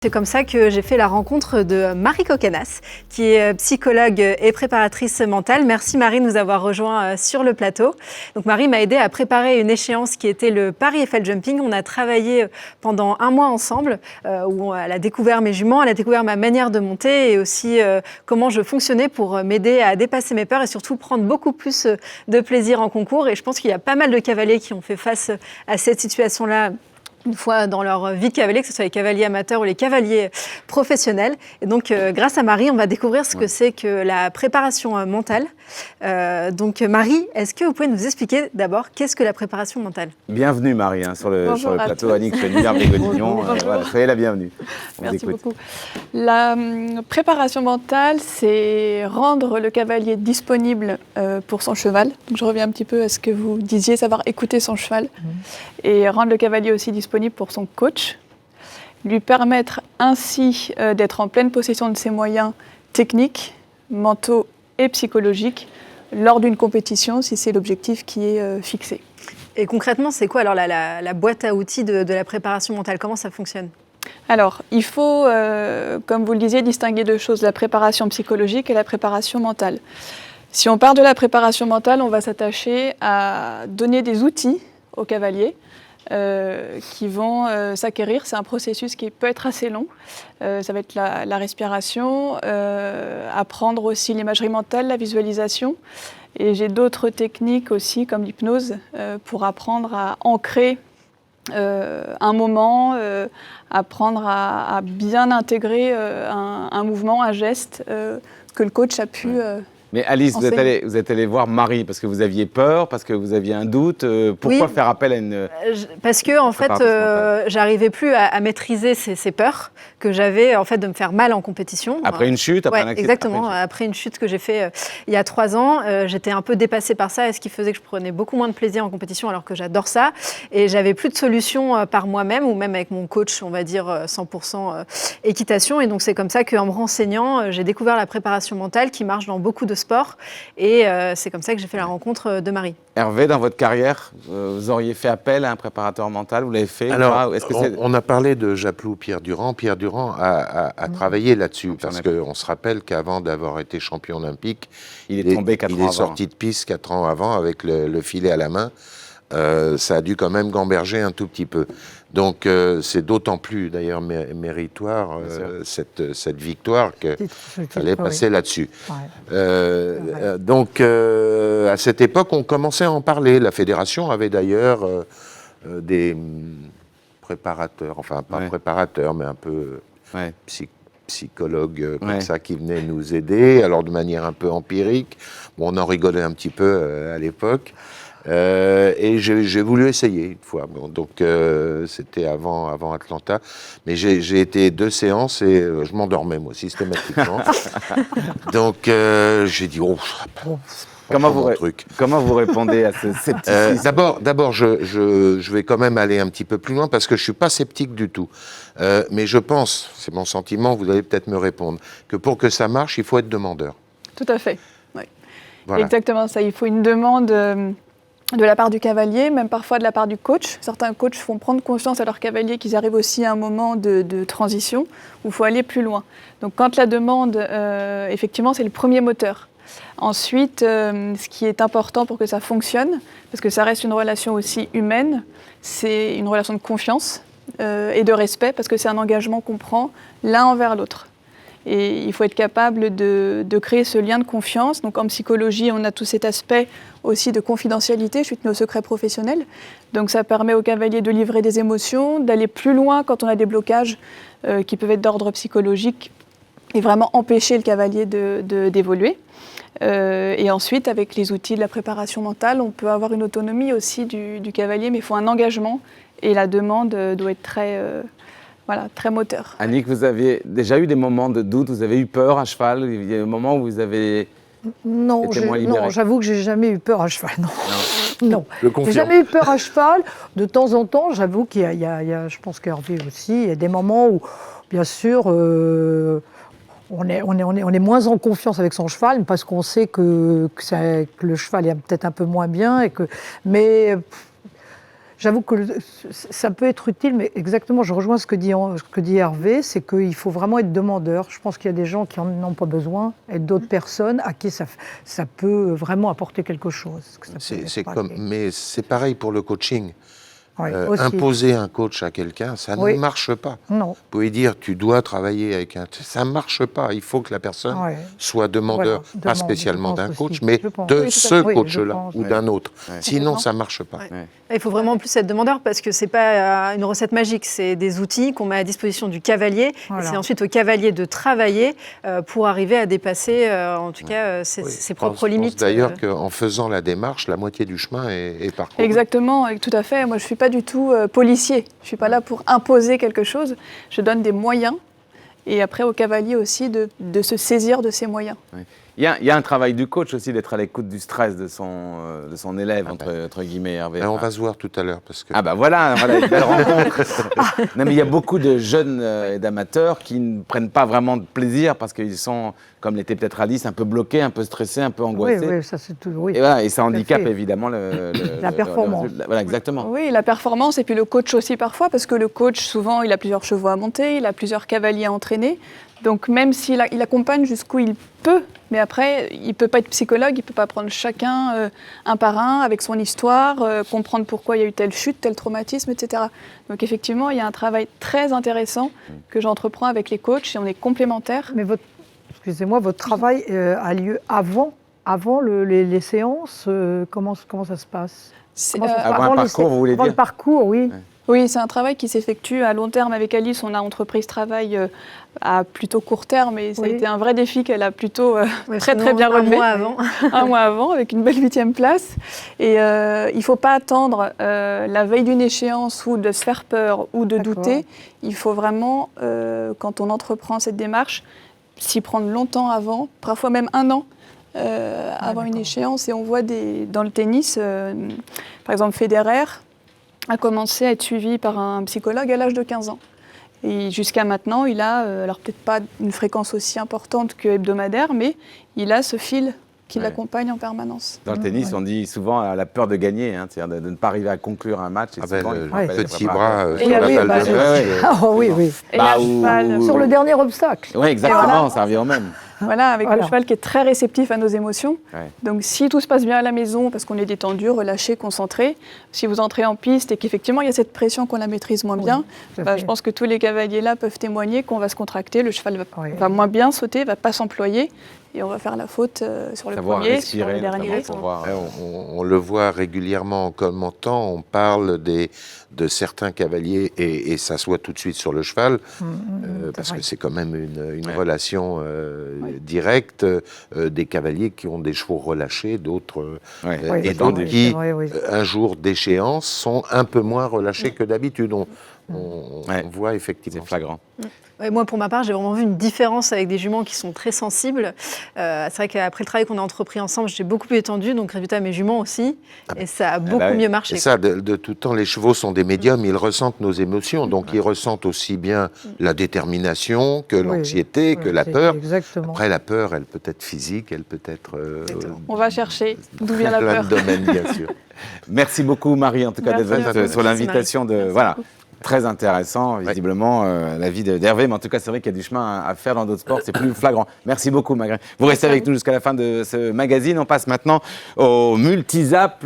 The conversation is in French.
C'est comme ça que j'ai fait la rencontre de Marie Kokanas, qui est psychologue et préparatrice mentale. Merci Marie de nous avoir rejoints sur le plateau. Donc Marie m'a aidée à préparer une échéance qui était le Paris Eiffel Jumping. On a travaillé pendant un mois ensemble, où elle a découvert mes juments, elle a découvert ma manière de monter et aussi comment je fonctionnais pour m'aider à dépasser mes peurs et surtout prendre beaucoup plus de plaisir en concours. Et je pense qu'il y a pas mal de cavaliers qui ont fait face à cette situation-là une fois dans leur vie de cavalier, que ce soit les cavaliers amateurs ou les cavaliers professionnels. Et donc, grâce à Marie, on va découvrir ce que c'est que la préparation mentale. Donc, Marie, est-ce que vous pouvez nous expliquer d'abord qu'est-ce que la préparation mentale ? Bienvenue Marie sur le plateau. Annick Fennière-Bégonignon. Voilà, soyez la bienvenue. Merci beaucoup. La préparation mentale, c'est rendre le cavalier disponible pour son cheval. Donc, je reviens un petit peu à ce que vous disiez, savoir écouter son cheval. Et rendre le cavalier aussi disponible pour son coach, lui permettre ainsi d'être en pleine possession de ses moyens techniques, mentaux et psychologiques lors d'une compétition, si c'est l'objectif qui est fixé. Et concrètement, c'est quoi alors la boîte à outils de la préparation mentale ? Comment ça fonctionne ? Alors, il faut, comme vous le disiez, distinguer deux choses, la préparation psychologique et la préparation mentale. Si on part de la préparation mentale, on va s'attacher à donner des outils aux cavaliers qui vont s'acquérir. C'est un processus qui peut être assez long. Ça va être la respiration, apprendre aussi l'imagerie mentale, la visualisation. Et j'ai d'autres techniques aussi, comme l'hypnose, pour apprendre à ancrer un moment, apprendre à bien intégrer un mouvement, un geste que le coach a pu Mais Alice, vous êtes allée voir Marie parce que vous aviez peur, parce que vous aviez un doute. Pourquoi faire appel à une... Parce que, en fait, j'arrivais plus à maîtriser ces peurs que j'avais, en fait, de me faire mal en compétition. Après une chute, après un accident. Exactement. Après une chute que j'ai fait il y a 3 ans, j'étais un peu dépassée par ça, et ce qui faisait que je prenais beaucoup moins de plaisir en compétition, alors que j'adore ça. Et j'avais plus de solution par moi-même, ou même avec mon coach, on va dire 100% équitation. Et donc, c'est comme ça qu'en me renseignant, j'ai découvert la préparation mentale qui marche dans beaucoup de sport et c'est comme ça que j'ai fait la rencontre de Marie. Hervé, dans votre carrière, vous auriez fait appel à un préparateur mental, vous l'avez fait? Alors, on a parlé de Japlou Pierre Durand. Pierre Durand a travaillé là-dessus parce qu'on se rappelle qu'avant d'avoir été champion olympique, il est tombé 4 ans avant. Il est sorti de piste 4 ans avant avec le filet à la main. Ça a dû quand même gamberger un tout petit peu. Donc c'est d'autant plus d'ailleurs méritoire cette victoire qu'il fallait passer là-dessus. Ouais. Donc à cette époque, on commençait à en parler. La fédération avait d'ailleurs des préparateurs, enfin pas préparateurs, mais un peu psychologues comme ça qui venaient nous aider, alors de manière un peu empirique. Bon, on en rigolait un petit peu à l'époque. Et j'ai voulu essayer une fois. Bon, donc c'était avant Atlanta, mais j'ai été 2 séances et je m'endormais moi systématiquement. Donc j'ai dit comment vous répondez à ce scepticisme? D'abord, je vais quand même aller un petit peu plus loin parce que je suis pas sceptique du tout. Mais je pense, c'est mon sentiment, vous allez peut-être me répondre, que pour que ça marche, il faut être demandeur. Tout à fait. Oui. Voilà. Exactement ça. Il faut une demande. De la part du cavalier, même parfois de la part du coach. Certains coachs font prendre conscience à leurs cavaliers qu'ils arrivent aussi à un moment de transition où il faut aller plus loin. Donc quand la demande, effectivement, c'est le premier moteur. Ensuite, ce qui est important pour que ça fonctionne, parce que ça reste une relation aussi humaine, c'est une relation de confiance et de respect, parce que c'est un engagement qu'on prend l'un envers l'autre. Et il faut être capable de créer ce lien de confiance. Donc en psychologie, on a tout cet aspect aussi de confidentialité, je suis tenue au secret professionnel. Donc ça permet au cavalier de livrer des émotions, d'aller plus loin quand on a des blocages qui peuvent être d'ordre psychologique et vraiment empêcher le cavalier d'évoluer. Et ensuite, avec les outils de la préparation mentale, on peut avoir une autonomie aussi du cavalier, mais il faut un engagement et la demande doit être très moteur. Annick, vous avez déjà eu des moments de doute, vous avez eu peur à cheval? Il y a des moments où vous avez été moins libéré? Non, j'avoue que j'ai jamais eu peur à cheval, non. J'ai jamais eu peur à cheval. De temps en temps, j'avoue qu'il y a, je pense qu'Hervé aussi, il y a des moments où, bien sûr, on est moins en confiance avec son cheval parce qu'on sait que le cheval est peut-être un peu moins bien. Mais J'avoue que ça peut être utile, mais exactement, je rejoins ce que dit Hervé, c'est qu'il faut vraiment être demandeur. Je pense qu'il y a des gens qui n'en ont pas besoin et d'autres personnes à qui ça peut vraiment apporter quelque chose. Mais c'est pareil pour le coaching. Oui, imposer un coach à quelqu'un, ça ne marche pas. Non. Vous pouvez dire, tu dois travailler avec ça ne marche pas. Il faut que la personne soit demandeur, pas spécialement d'un coach, mais de ce coach-là ou d'un autre. Sinon, ça ne marche pas. Il faut vraiment plus être demandeur parce que ce n'est pas une recette magique, c'est des outils qu'on met à disposition du cavalier. Et c'est ensuite au cavalier de travailler pour arriver à dépasser, en tout cas, ses propres limites. Je pense d'ailleurs qu'en faisant la démarche, la moitié du chemin est parcouru. Exactement, tout à fait. Moi, je ne suis pas du tout policier. Je ne suis pas là pour imposer quelque chose. Je donne des moyens et après au cavalier aussi de se saisir de ces moyens. Oui. Il y a un travail du coach aussi, d'être à l'écoute du stress de son élève, entre guillemets, Hervé. On va se voir tout à l'heure. Parce que... Ah bah voilà, une belle rencontre. Non mais il y a beaucoup de jeunes et d'amateurs qui ne prennent pas vraiment de plaisir parce qu'ils sont, comme l'était peut-être Alice, un peu bloqués, un peu stressés, un peu angoissés. Oui, ça c'est tout. Oui. Et ça handicape évidemment la performance. Voilà, exactement. Oui, la performance et puis le coach aussi parfois, parce que le coach, souvent, il a plusieurs chevaux à monter, il a plusieurs cavaliers à entraîner. Donc même s'il accompagne jusqu'où il peut, mais après, il ne peut pas être psychologue, il ne peut pas prendre chacun un par un avec son histoire, comprendre pourquoi il y a eu telle chute, tel traumatisme, etc. Donc effectivement, il y a un travail très intéressant que j'entreprends avec les coachs et on est complémentaires. Mais votre travail a lieu avant les séances. Comment ça se passe? Avant un parcours, vous voulez dire? Avant le parcours, oui. Oui, c'est un travail qui s'effectue à long terme avec Alice. On a entrepris ce travail à plutôt court terme et ça a été un vrai défi qu'elle a plutôt très bien relevé. Un mois avant, avec une belle 8e place. Et il ne faut pas attendre la veille d'une échéance ou de se faire peur ou de douter. Il faut vraiment, quand on entreprend cette démarche, s'y prendre longtemps avant, parfois même 1 an. Avant une échéance. Et on voit dans le tennis, par exemple Federer, a commencé à être suivi par un psychologue à l'âge de 15 ans. Et jusqu'à maintenant, il a, alors peut-être pas une fréquence aussi importante que hebdomadaire, mais il a ce fil qui l'accompagne en permanence. Dans le tennis, on dit souvent la peur de gagner, c'est-à-dire de ne pas arriver à conclure un match. Et souvent, le petit bras sur la balle de match. Sur le dernier obstacle. Oui, exactement, ça revient au même. Voilà, avec le cheval qui est très réceptif à nos émotions. Donc si tout se passe bien à la maison, parce qu'on est détendu, relâché, concentré, si vous entrez en piste et qu'effectivement il y a cette pression qu'on la maîtrise moins bien, je pense que tous les cavaliers là peuvent témoigner qu'on va se contracter, le cheval va moins bien sauter, va pas s'employer. Et on va faire la faute sur le premier, sur le dernier. On le voit régulièrement en commentant, on parle de certains cavaliers et ça se voit tout de suite sur le cheval, parce que c'est quand même une relation directe, des cavaliers qui ont des chevaux relâchés, d'autres, et donc qui, un jour d'échéance, sont un peu moins relâchés que d'habitude. On voit effectivement. C'est flagrant. Moi, pour ma part, j'ai vraiment vu une différence avec des juments qui sont très sensibles. C'est vrai qu'après le travail qu'on a entrepris ensemble, j'ai beaucoup plus étendu, donc résultat, mes juments aussi, et ça a beaucoup mieux marché. Et ça, de tout temps, les chevaux sont des médiums, ils ressentent nos émotions, donc ils ressentent aussi bien la détermination que l'anxiété, que la peur. Exactement. Après, la peur, elle peut être physique, elle peut être... on va chercher d'où vient la peur. Plein de domaines, bien sûr. Merci beaucoup, Marie, en tout cas, d'être venue sur l'invitation de... Voilà. Très intéressant, visiblement, la vie d'Hervé. Mais en tout cas, c'est vrai qu'il y a du chemin à faire dans d'autres sports. C'est plus flagrant. Merci beaucoup, Marie. Vous restez avec nous jusqu'à la fin de ce magazine. On passe maintenant au Multizap.